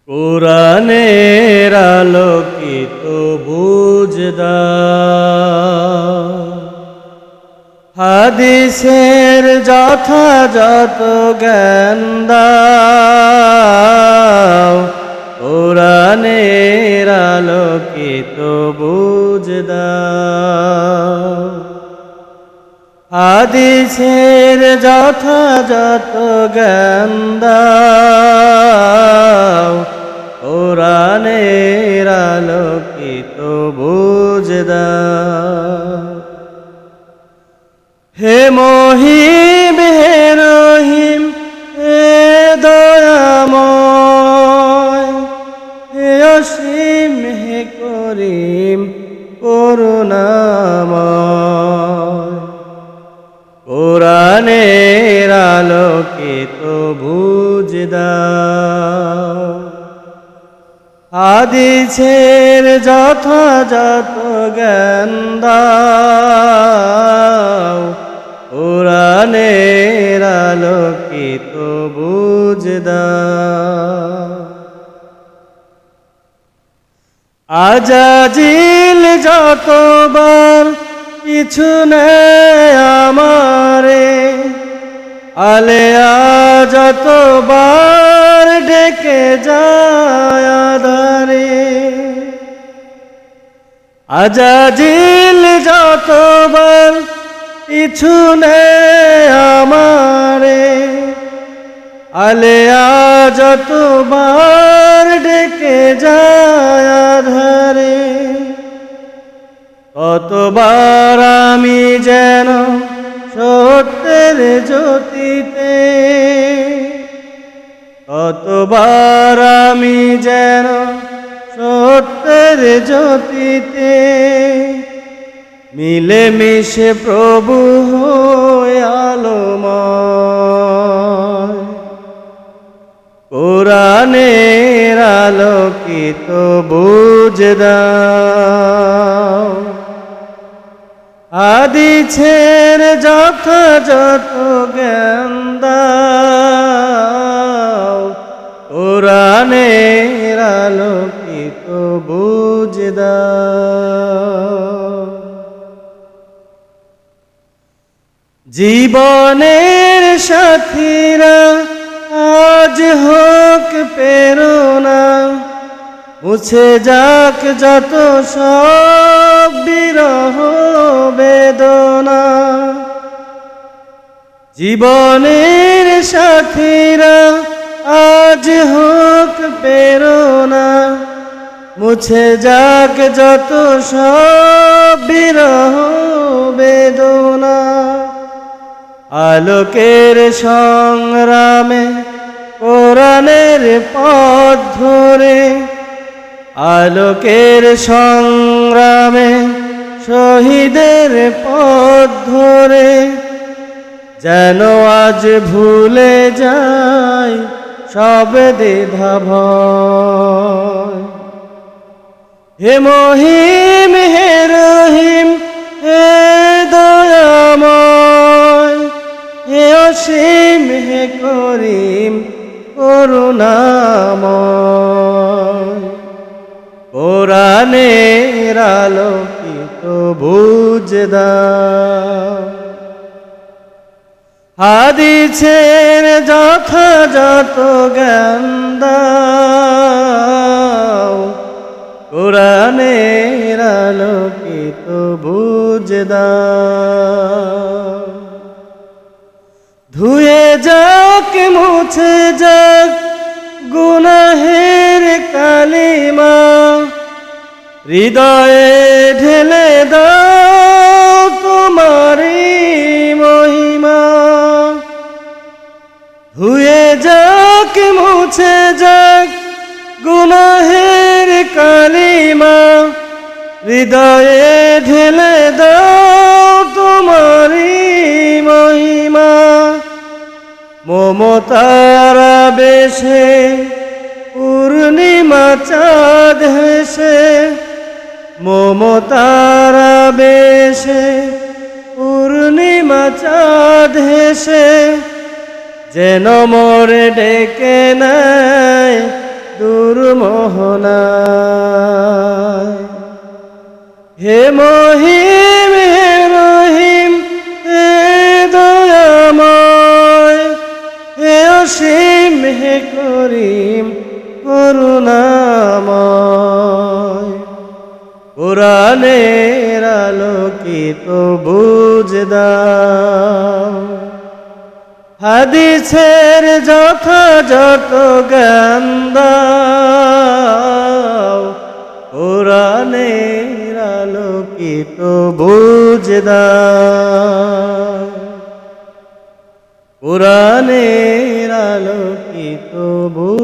কোরআনের আলোকিত বুঝদাও, হাদিসের যথাযথ জ্ঞান দাও। কোরআনের আলোকিত বুঝদাও, হাদিসের যথাযথ জ্ঞান দাও। কোরআনের আলোকিত বুঝদাও। হে মহিম হে রহিম হে দয়াময়, হে অসীম হে করিম করুণাময়। কোরআনের আলোকিত বুঝদাও, হাদিসের যথাযথ জ্ঞান দাও। কোরআনের আলোকিত বুঝদাও। আজাজিল যতবার কিছু নেয় আমারে, আলেয়া যতবার ডেকে যায় আধারে। আজাজিল যতবার কিছু নেয় আমারে, আলেয়া যতবার ডেকে যায় আধারে। কতবার আমি যেন সত্যের জ্যোতিতে, কতবার আমি যেন সত্যের জ্যোতিতে মিলেমিশে প্রভু হয়ে আলোময়। কোরআনের আলোকিত বুঝদাও, হাদিসের যথাযথ জ্ঞান দাও। কোরআনের আলোকিত বুঝদাও। জীবনের সাথীরা আজ হোক প্রেরণা, মুছে যাক যত সব বিরহ বেদনা। জীবনের সাথীরা আজ হোক প্রেরণা, মুছে যাক যত সব বিরহ বেদনা। আলোকের সংগ্রামে কোরআনের পথ ধরে, আলোকের সংগ্রামে শহীদের পথ ধরে যেন আজ ভুলে যায় সব দ্বিধা ভয়। হে মহিম হে রহিম হে দয়াময়, হে অসীম হে করিম করুণাময়। কোরআনের আলোকিত বুঝদাও, হাদিসের যথাযথ জ্ঞান দাও। কোরআনের আলোকিত বুঝদাও। ধুয়ে যাক মুছে যাক গুনাহের কালিমা, হৃদয়ে ঢেলে দাও তোমারি মহিমা। ধুয়ে যাক মুছে যাক গুনাহের কালিমা, হৃদয়ে ঢেলে দাও তোমারি মহিমা। মমতার আবেশে পূর্ণিমা চাঁদ হেসে, মমতার আবেশে পূর্ণিমা চাঁদ হেসে যেন মোরে ডেকে নেয় দূর মোহনায়। হে মহিম হে রহিম হে দয়াময়, হে অসীম হে করিম করুণাময়। কোরআনের আলোকিত বুঝ দাও, হাদিসের যথাযথ জ্ঞান দাও। কোরআনের আলোকিত বুঝ দাও, কোরআনের আলোকিত বুঝ